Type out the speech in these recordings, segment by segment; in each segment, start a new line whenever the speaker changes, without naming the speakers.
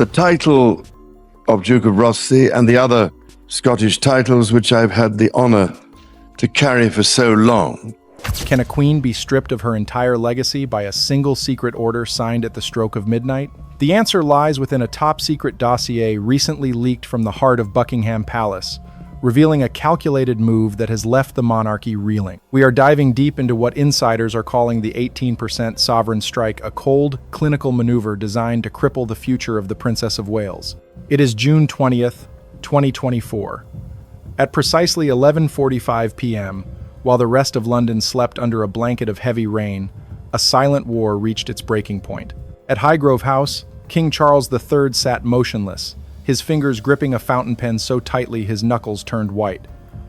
The title of Duke of Rothesay and the other Scottish titles which I've had the honour to carry for so long.
Can a queen be stripped of her entire legacy by a single secret order signed at the stroke of midnight? The answer lies within a top-secret dossier recently leaked from the heart of Buckingham Palace, revealing a calculated move that has left the monarchy reeling. We are diving deep into what insiders are calling the 18% sovereign strike, a cold, clinical maneuver designed to cripple the future of the Princess of Wales. It is June 20th, 2024. At precisely 11:45 p.m., while the rest of London slept under a blanket of heavy rain, a silent war reached its breaking point. At Highgrove House, King Charles III sat motionless, his fingers gripping a fountain pen so tightly his knuckles turned white.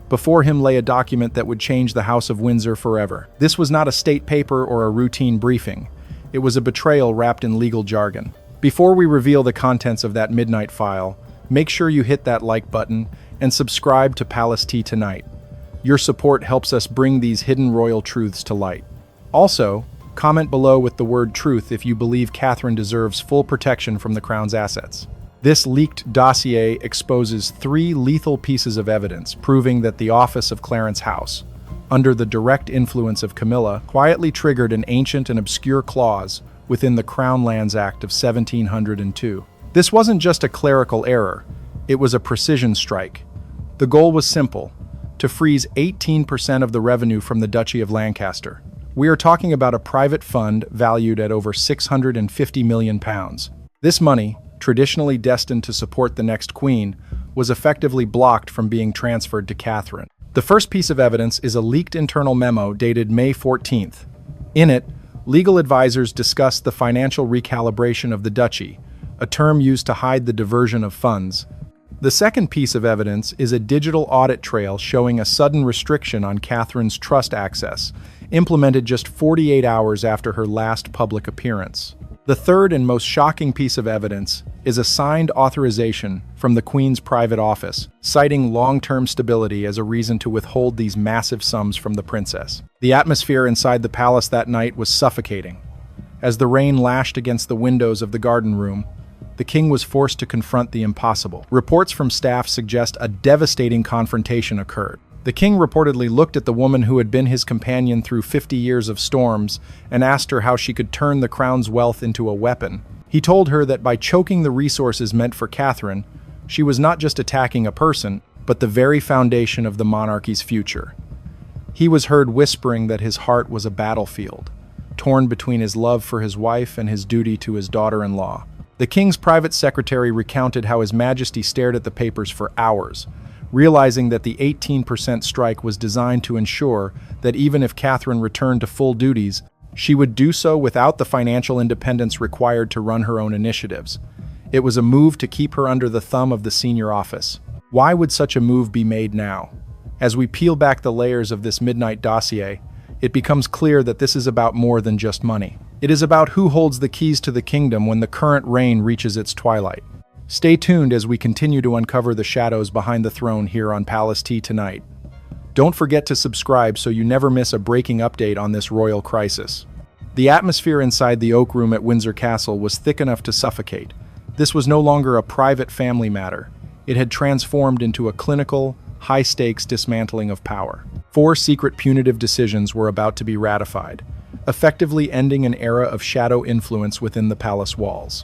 Before him lay a document that would change the House of Windsor forever. This was not a state paper or a routine briefing. It was a betrayal wrapped in legal jargon. Before we reveal the contents of that midnight file, make sure you hit that like button and subscribe to Palace Tea Tonight. Your support helps us bring these hidden royal truths to light. Also, comment below with the word truth if you believe Catherine deserves full protection from the Crown's assets. This leaked dossier exposes 3 lethal pieces of evidence proving that the office of Clarence House, under the direct influence of Camilla, quietly triggered an ancient and obscure clause within the Crown Lands Act of 1702. This wasn't just a clerical error, it was a precision strike. The goal was simple: to freeze 18% of the revenue from the Duchy of Lancaster. We are talking about a private fund valued at over £650 million. This money, traditionally destined to support the next queen, was effectively blocked from being transferred to Catherine. The first piece of evidence is a leaked internal memo dated May 14th. In it, legal advisors discussed the financial recalibration of the duchy, a term used to hide the diversion of funds. The second piece of evidence is a digital audit trail showing a sudden restriction on Catherine's trust access, implemented just 48 hours after her last public appearance. The third and most shocking piece of evidence is a signed authorization from the Queen's private office, citing long-term stability as a reason to withhold these massive sums from the princess. The atmosphere inside the palace that night was suffocating. As the rain lashed against the windows of the garden room, the king was forced to confront the impossible. Reports from staff suggest a devastating confrontation occurred. The king reportedly looked at the woman who had been his companion through 50 years of storms and asked her how she could turn the crown's wealth into a weapon. He told her that by choking the resources meant for Catherine, she was not just attacking a person, but the very foundation of the monarchy's future. He was heard whispering that his heart was a battlefield, torn between his love for his wife and his duty to his daughter-in-law. The king's private secretary recounted how His Majesty stared at the papers for hours, realizing that the 18% strike was designed to ensure that even if Catherine returned to full duties, she would do so without the financial independence required to run her own initiatives. It was a move to keep her under the thumb of the senior office. Why would such a move be made now? As we peel back the layers of this midnight dossier, it becomes clear that this is about more than just money. It is about who holds the keys to the kingdom when the current reign reaches its twilight. Stay tuned as we continue to uncover the shadows behind the throne here on Palace Tea Tonight. Don't forget to subscribe so you never miss a breaking update on this royal crisis. The atmosphere inside the Oak Room at Windsor Castle was thick enough to suffocate. This was no longer a private family matter. It had transformed into a clinical, high-stakes dismantling of power. 4 secret punitive decisions were about to be ratified, effectively ending an era of shadow influence within the palace walls.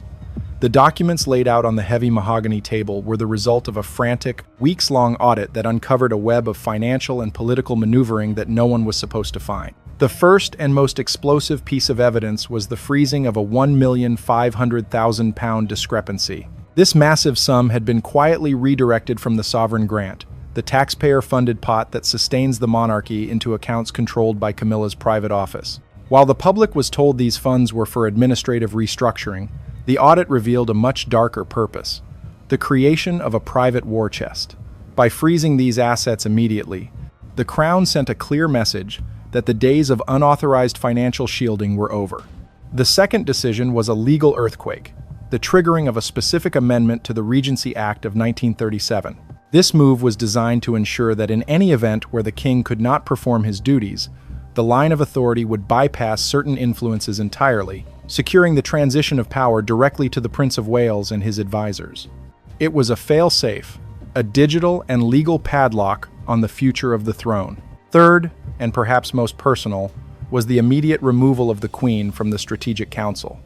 The documents laid out on the heavy mahogany table were the result of a frantic, weeks-long audit that uncovered a web of financial and political maneuvering that no one was supposed to find. The first and most explosive piece of evidence was the freezing of a £1,500,000 discrepancy. This massive sum had been quietly redirected from the sovereign grant, the taxpayer-funded pot that sustains the monarchy, into accounts controlled by Camilla's private office. While the public was told these funds were for administrative restructuring, the audit revealed a much darker purpose: the creation of a private war chest. By freezing these assets immediately, the Crown sent a clear message that the days of unauthorized financial shielding were over. The second decision was a legal earthquake, the triggering of a specific amendment to the Regency Act of 1937. This move was designed to ensure that in any event where the king could not perform his duties, the line of authority would bypass certain influences entirely, securing the transition of power directly to the Prince of Wales and his advisors. It was a fail-safe, a digital and legal padlock on the future of the throne. Third, and perhaps most personal, was the immediate removal of the Queen from the Strategic Council.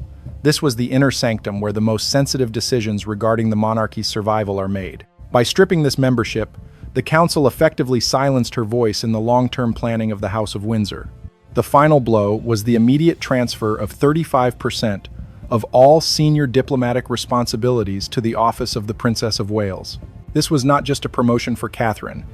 This was the inner sanctum where the most sensitive decisions regarding the monarchy's survival are made. By stripping this membership, the Council effectively silenced her voice in the long-term planning of the House of Windsor. The final blow was the immediate transfer of 35% of all senior diplomatic responsibilities to the office of the Princess of Wales. This was not just a promotion for Catherine.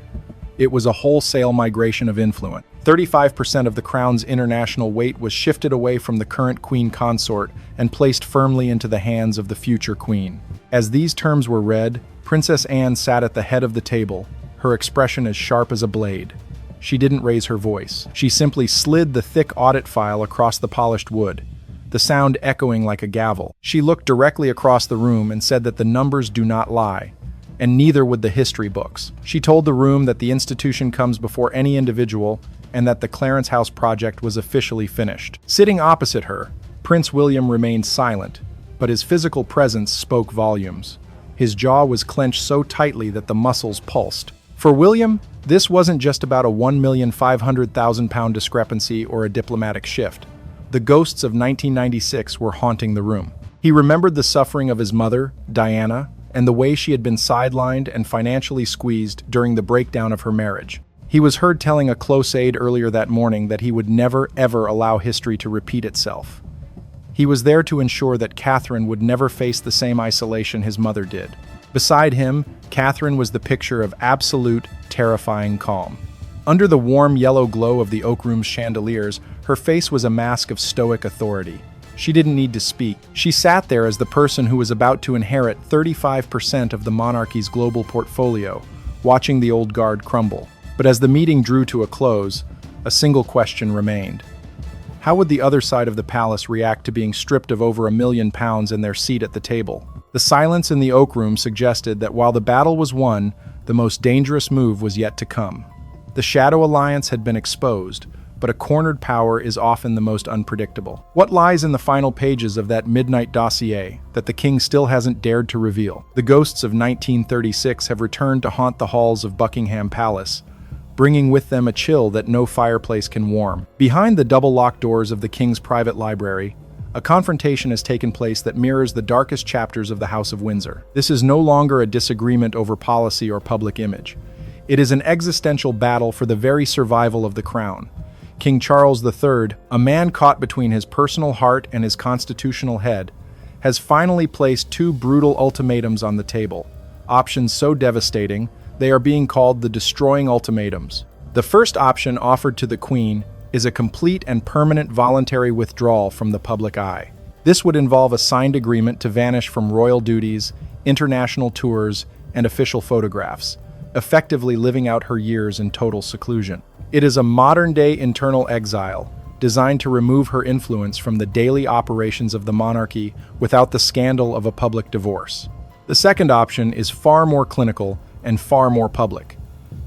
It was a wholesale migration of influence. 35% of the crown's international weight was shifted away from the current queen consort and placed firmly into the hands of the future queen. As these terms were read, Princess Anne sat at the head of the table, her expression as sharp as a blade. She didn't raise her voice. She simply slid the thick audit file across the polished wood, the sound echoing like a gavel. She looked directly across the room and said that the numbers do not lie, and neither would the history books. She told the room that the institution comes before any individual and that the Clarence House project was officially finished. Sitting opposite her, Prince William remained silent, but his physical presence spoke volumes. His jaw was clenched so tightly that the muscles pulsed. For William, this wasn't just about a £1,500,000 discrepancy or a diplomatic shift. The ghosts of 1996 were haunting the room. He remembered the suffering of his mother, Diana, and the way she had been sidelined and financially squeezed during the breakdown of her marriage. He was heard telling a close aide earlier that morning that he would never, ever allow history to repeat itself. He was there to ensure that Catherine would never face the same isolation his mother did. Beside him, Catherine was the picture of absolute, terrifying calm. Under the warm yellow glow of the oak room's chandeliers, her face was a mask of stoic authority. She didn't need to speak. She sat there as the person who was about to inherit 35% of the monarchy's global portfolio, watching the old guard crumble. But as the meeting drew to a close, a single question remained. How would the other side of the palace react to being stripped of over £1 million and their seat at the table? The silence in the oak room suggested that while the battle was won, the most dangerous move was yet to come. The Shadow Alliance had been exposed, but a cornered power is often the most unpredictable. What lies in the final pages of that midnight dossier that the king still hasn't dared to reveal? The ghosts of 1936 have returned to haunt the halls of Buckingham Palace, bringing with them a chill that no fireplace can warm. Behind the double-locked doors of the king's private library, a confrontation has taken place that mirrors the darkest chapters of the House of Windsor. This is no longer a disagreement over policy or public image. It is an existential battle for the very survival of the crown. King Charles III, a man caught between his personal heart and his constitutional head, has finally placed two brutal ultimatums on the table. Options so devastating, they are being called the destroying ultimatums. The first option offered to the Queen is a complete and permanent voluntary withdrawal from the public eye. This would involve a signed agreement to vanish from royal duties, international tours, and official photographs, effectively living out her years in total seclusion. It is a modern-day internal exile, designed to remove her influence from the daily operations of the monarchy without the scandal of a public divorce. The second option is far more clinical and far more public.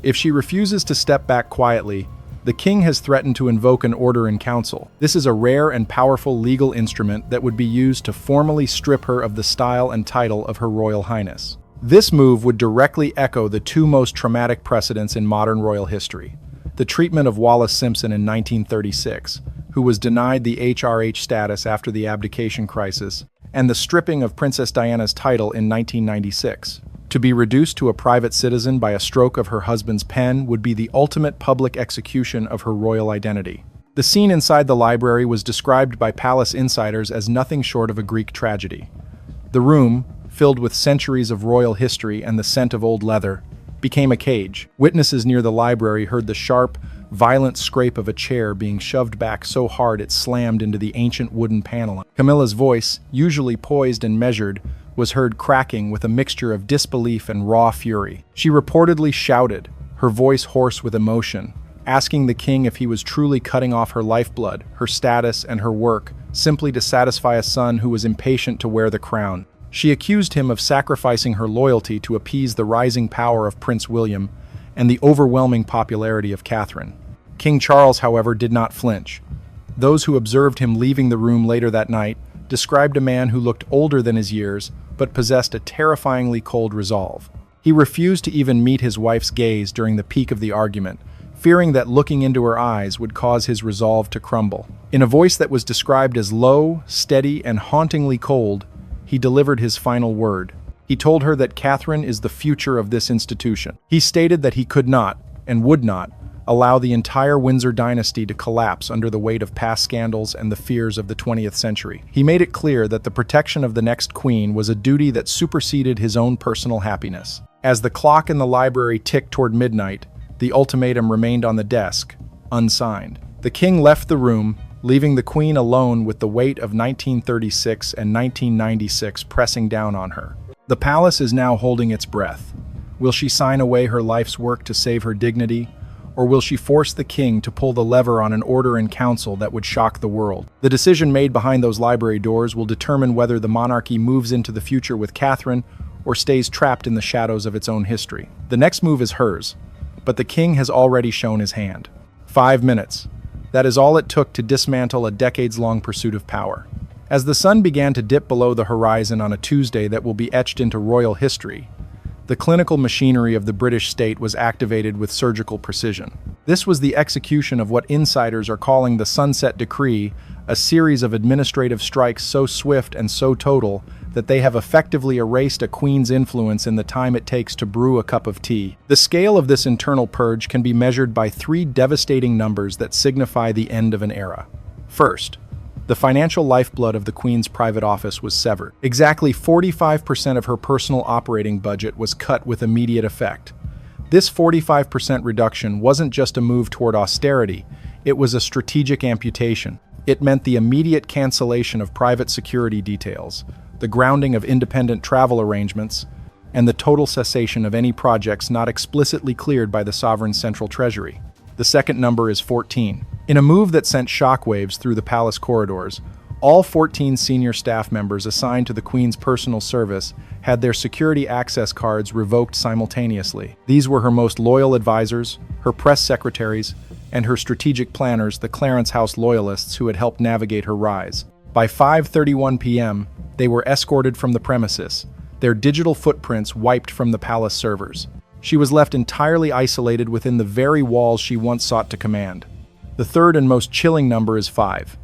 If she refuses to step back quietly, the king has threatened to invoke an order in council. This is a rare and powerful legal instrument that would be used to formally strip her of the style and title of Her Royal Highness. This move would directly echo the two most traumatic precedents in modern royal history: the treatment of Wallis Simpson in 1936, who was denied the HRH status after the abdication crisis, and the stripping of Princess Diana's title in 1996. To be reduced to a private citizen by a stroke of her husband's pen would be the ultimate public execution of her royal identity. The scene inside the library was described by palace insiders as nothing short of a Greek tragedy. The room, filled with centuries of royal history and the scent of old leather, became a cage. Witnesses near the library heard the sharp, violent scrape of a chair being shoved back so hard it slammed into the ancient wooden paneling. Camilla's voice, usually poised and measured, was heard cracking with a mixture of disbelief and raw fury. She reportedly shouted, her voice hoarse with emotion, asking the king if he was truly cutting off her lifeblood, her status, and her work, simply to satisfy a son who was impatient to wear the crown. She accused him of sacrificing her loyalty to appease the rising power of Prince William and the overwhelming popularity of Catherine. King Charles, however, did not flinch. Those who observed him leaving the room later that night described a man who looked older than his years, but possessed a terrifyingly cold resolve. He refused to even meet his wife's gaze during the peak of the argument, fearing that looking into her eyes would cause his resolve to crumble. In a voice that was described as low, steady, and hauntingly cold, he delivered his final word. He told her that Catherine is the future of this institution. He stated that he could not, and would not, allow the entire Windsor dynasty to collapse under the weight of past scandals and the fears of the 20th century. He made it clear that the protection of the next queen was a duty that superseded his own personal happiness. As the clock in the library ticked toward midnight, the ultimatum remained on the desk, unsigned. The king left the room, leaving the queen alone with the weight of 1936 and 1996 pressing down on her. The palace is now holding its breath. Will she sign away her life's work to save her dignity, or will she force the king to pull the lever on an order in council that would shock the world? The decision made behind those library doors will determine whether the monarchy moves into the future with Catherine or stays trapped in the shadows of its own history. The next move is hers, but the king has already shown his hand. 5 minutes. That is all it took to dismantle a decades-long pursuit of power. As the sun began to dip below the horizon on a Tuesday that will be etched into royal history, the clinical machinery of the British state was activated with surgical precision. This was the execution of what insiders are calling the Sunset Decree, a series of administrative strikes so swift and so total that they have effectively erased a queen's influence in the time it takes to brew a cup of tea. The scale of this internal purge can be measured by 3 devastating numbers that signify the end of an era. First, the financial lifeblood of the Queen's private office was severed. Exactly 45% of her personal operating budget was cut with immediate effect. This 45% reduction wasn't just a move toward austerity, it was a strategic amputation. It meant the immediate cancellation of private security details, the grounding of independent travel arrangements, and the total cessation of any projects not explicitly cleared by the sovereign's central treasury. The second number is 14. In a move that sent shockwaves through the palace corridors, all 14 senior staff members assigned to the Queen's personal service had their security access cards revoked simultaneously. These were her most loyal advisors, her press secretaries, and her strategic planners, the Clarence House loyalists who had helped navigate her rise. By 5:31 p.m., they were escorted from the premises, their digital footprints wiped from the palace servers. She was left entirely isolated within the very walls she once sought to command. The third and most chilling number is 5.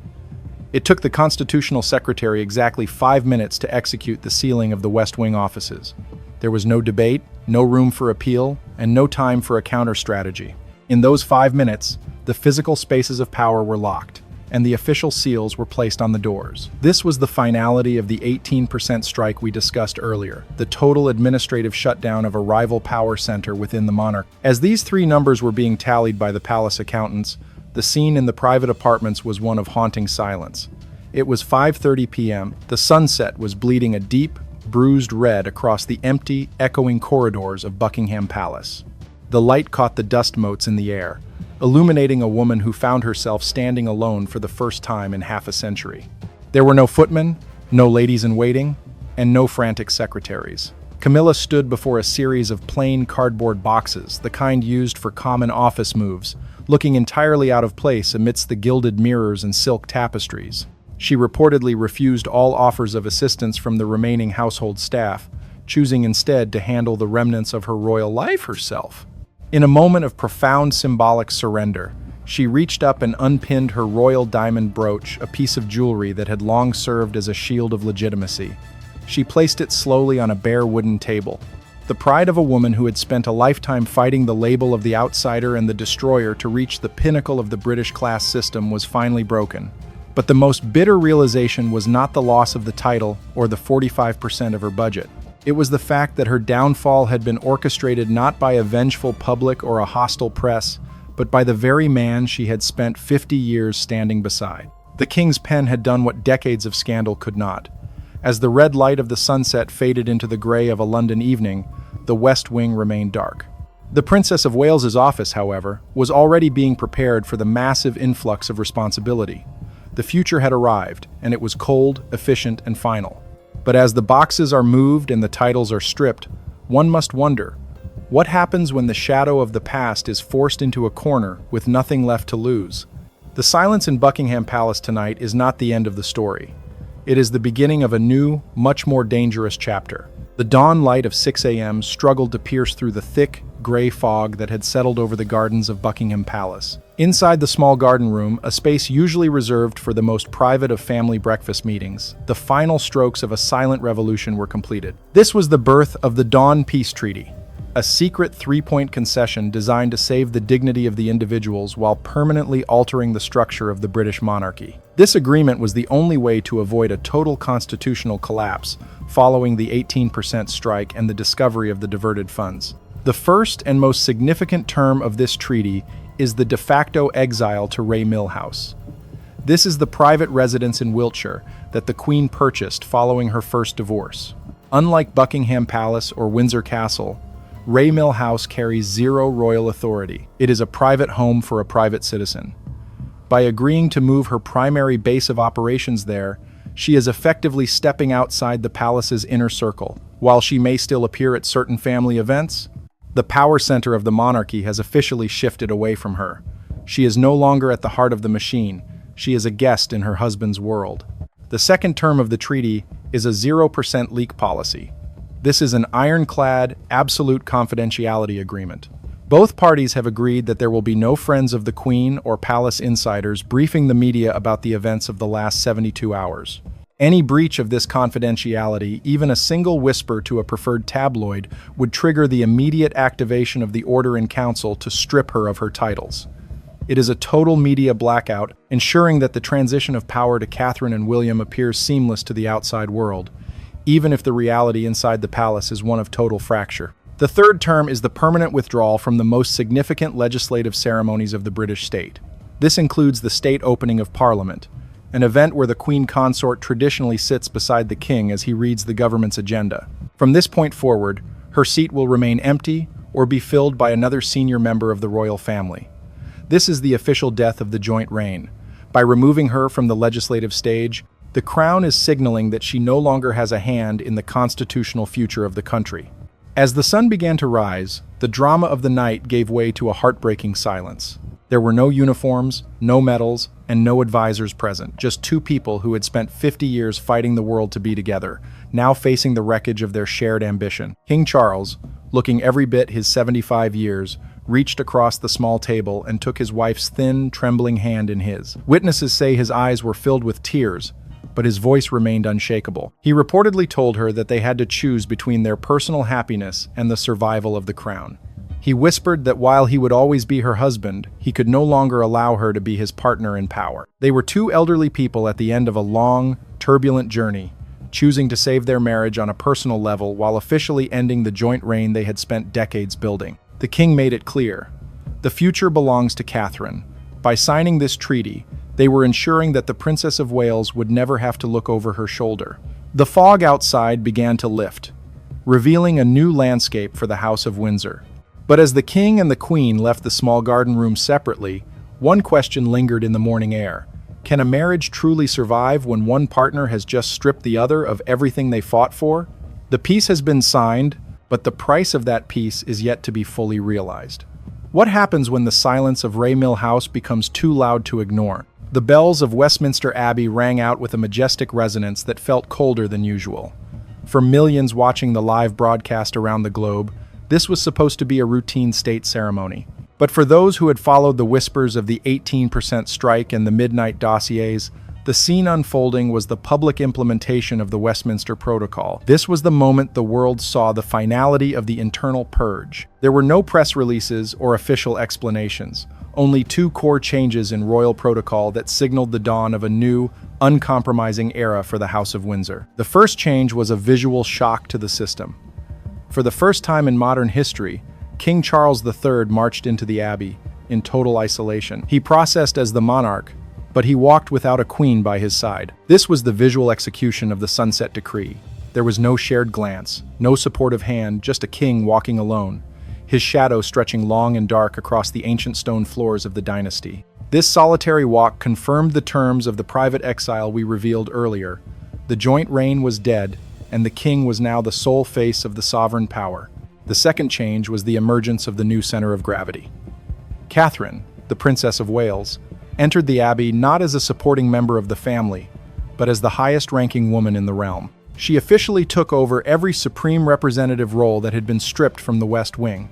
It took the Constitutional Secretary exactly 5 minutes to execute the sealing of the West Wing offices. There was no debate, no room for appeal, and no time for a counter-strategy. In those 5 minutes, the physical spaces of power were locked, and the official seals were placed on the doors. This was the finality of the 18% strike we discussed earlier, the total administrative shutdown of a rival power center within the monarchy. As these 3 numbers were being tallied by the palace accountants, the scene in the private apartments was one of haunting silence. It was 5:30 p.m. The sunset was bleeding a deep, bruised red across the empty, echoing corridors of Buckingham Palace. The light caught the dust motes in the air, illuminating a woman who found herself standing alone for the first time in half a century. There were no footmen, no ladies-in-waiting, and no frantic secretaries. Camilla stood before a series of plain cardboard boxes, the kind used for common office moves, looking entirely out of place amidst the gilded mirrors and silk tapestries. She reportedly refused all offers of assistance from the remaining household staff, choosing instead to handle the remnants of her royal life herself. In a moment of profound symbolic surrender, she reached up and unpinned her royal diamond brooch, a piece of jewelry that had long served as a shield of legitimacy. She placed it slowly on a bare wooden table. The pride of a woman who had spent a lifetime fighting the label of the outsider and the destroyer to reach the pinnacle of the British class system was finally broken. But the most bitter realization was not the loss of the title or the 45% of her budget. It was the fact that her downfall had been orchestrated not by a vengeful public or a hostile press, but by the very man she had spent 50 years standing beside. The king's pen had done what decades of scandal could not. As the red light of the sunset faded into the gray of a London evening, the West Wing remained dark. The Princess of Wales's office, however, was already being prepared for the massive influx of responsibility. The future had arrived, and it was cold, efficient, and final. But as the boxes are moved and the titles are stripped, one must wonder, what happens when the shadow of the past is forced into a corner with nothing left to lose? The silence in Buckingham Palace tonight is not the end of the story. It is the beginning of a new, much more dangerous chapter. The dawn light of 6 a.m. struggled to pierce through the thick, gray fog that had settled over the gardens of Buckingham Palace. Inside the small garden room, a space usually reserved for the most private of family breakfast meetings, the final strokes of a silent revolution were completed. This was the birth of the Dawn Peace Treaty, a secret three-point concession designed to save the dignity of the individuals while permanently altering the structure of the British monarchy. This agreement was the only way to avoid a total constitutional collapse following the 18% strike and the discovery of the diverted funds. The first and most significant term of this treaty is the de facto exile to Ray Mill House. This is the private residence in Wiltshire that the Queen purchased following her first divorce. Unlike Buckingham Palace or Windsor Castle, Ray Mill House carries zero royal authority. It is a private home for a private citizen. By agreeing to move her primary base of operations there, she is effectively stepping outside the palace's inner circle. While she may still appear at certain family events, the power center of the monarchy has officially shifted away from her. She is no longer at the heart of the machine. She is a guest in her husband's world. The second term of the treaty is a 0% leak policy. This is an ironclad, absolute confidentiality agreement. Both parties have agreed that there will be no friends of the Queen or palace insiders briefing the media about the events of the last 72 hours. Any breach of this confidentiality, even a single whisper to a preferred tabloid, would trigger the immediate activation of the Order in Council to strip her of her titles. It is a total media blackout, ensuring that the transition of power to Catherine and William appears seamless to the outside world, even if the reality inside the palace is one of total fracture. The third term is the permanent withdrawal from the most significant legislative ceremonies of the British state. This includes the state opening of Parliament, an event where the Queen Consort traditionally sits beside the King as he reads the government's agenda. From this point forward, her seat will remain empty or be filled by another senior member of the royal family. This is the official death of the joint reign. By removing her from the legislative stage, the Crown is signaling that she no longer has a hand in the constitutional future of the country. As the sun began to rise, the drama of the night gave way to a heartbreaking silence. There were no uniforms, no medals, and no advisors present, just two people who had spent 50 years fighting the world to be together, now facing the wreckage of their shared ambition. King Charles, looking every bit his 75 years, reached across the small table and took his wife's thin, trembling hand in his. Witnesses say his eyes were filled with tears, but his voice remained unshakable. He reportedly told her that they had to choose between their personal happiness and the survival of the crown. He whispered that while he would always be her husband, he could no longer allow her to be his partner in power. They were two elderly people at the end of a long, turbulent journey, choosing to save their marriage on a personal level while officially ending the joint reign they had spent decades building. The king made it clear. The future belongs to Catherine. By signing this treaty, they were ensuring that the Princess of Wales would never have to look over her shoulder. The fog outside began to lift, revealing a new landscape for the House of Windsor. But as the king and the queen left the small garden room separately, one question lingered in the morning air. Can a marriage truly survive when one partner has just stripped the other of everything they fought for? The peace has been signed, but the price of that peace is yet to be fully realized. What happens when the silence of Ray Mill House becomes too loud to ignore? The bells of Westminster Abbey rang out with a majestic resonance that felt colder than usual. For millions watching the live broadcast around the globe, this was supposed to be a routine state ceremony. But for those who had followed the whispers of the 18% strike and the midnight dossiers, the scene unfolding was the public implementation of the Westminster Protocol. This was the moment the world saw the finality of the internal purge. There were no press releases or official explanations, only two core changes in royal protocol that signaled the dawn of a new, uncompromising era for the House of Windsor. The first change was a visual shock to the system. For the first time in modern history, King Charles III marched into the Abbey in total isolation. He processed as the monarch, but he walked without a queen by his side. This was the visual execution of the Sunset Decree. There was no shared glance, no supportive hand, just a king walking alone, his shadow stretching long and dark across the ancient stone floors of the dynasty. This solitary walk confirmed the terms of the private exile we revealed earlier. The joint reign was dead, and the king was now the sole face of the sovereign power. The second change was the emergence of the new center of gravity. Catherine, the Princess of Wales, entered the Abbey not as a supporting member of the family, but as the highest-ranking woman in the realm. She officially took over every supreme representative role that had been stripped from the West Wing.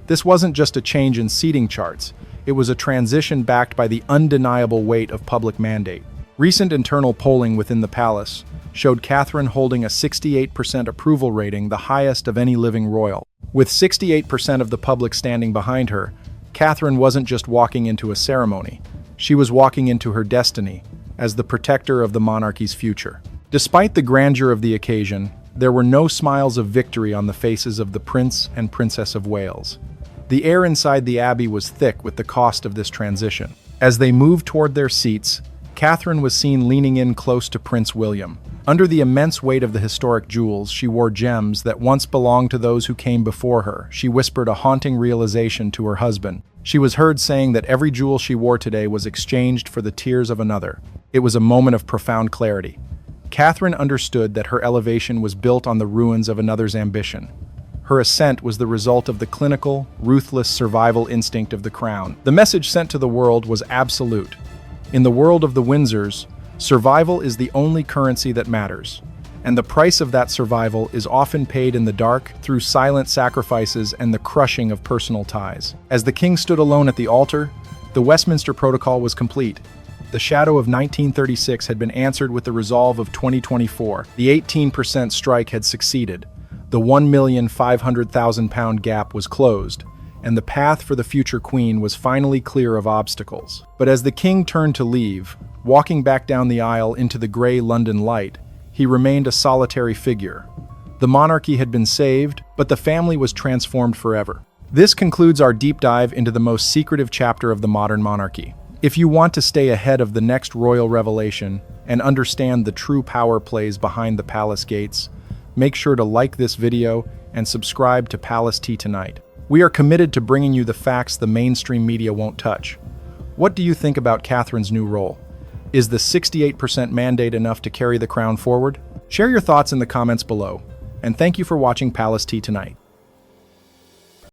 This wasn't just a change in seating charts, it was a transition backed by the undeniable weight of public mandate. Recent internal polling within the palace showed Catherine holding a 68% approval rating, the highest of any living royal. With 68% of the public standing behind her, Catherine wasn't just walking into a ceremony, she was walking into her destiny as the protector of the monarchy's future. Despite the grandeur of the occasion, there were no smiles of victory on the faces of the Prince and Princess of Wales. The air inside the abbey was thick with the cost of this transition. As they moved toward their seats, Catherine was seen leaning in close to Prince William. Under the immense weight of the historic jewels, she wore gems that once belonged to those who came before her. She whispered a haunting realization to her husband. She was heard saying that every jewel she wore today was exchanged for the tears of another. It was a moment of profound clarity. Catherine understood that her elevation was built on the ruins of another's ambition. Her ascent was the result of the clinical, ruthless survival instinct of the crown. The message sent to the world was absolute. In the world of the Windsors, survival is the only currency that matters, and the price of that survival is often paid in the dark through silent sacrifices and the crushing of personal ties. As the king stood alone at the altar, the Westminster Protocol was complete. The shadow of 1936 had been answered with the resolve of 2024. The 18% strike had succeeded. The £1,500,000 gap was closed, and the path for the future queen was finally clear of obstacles. But as the king turned to leave, walking back down the aisle into the grey London light, he remained a solitary figure. The monarchy had been saved, but the family was transformed forever. This concludes our deep dive into the most secretive chapter of the modern monarchy. If you want to stay ahead of the next royal revelation and understand the true power plays behind the palace gates, make sure to like this video and subscribe to Palace Tea Tonight. We are committed to bringing you the facts the mainstream media won't touch. What do you think about Catherine's new role? Is the 68% mandate enough to carry the crown forward? Share your thoughts in the comments below, and thank you for watching Palace Tea Tonight.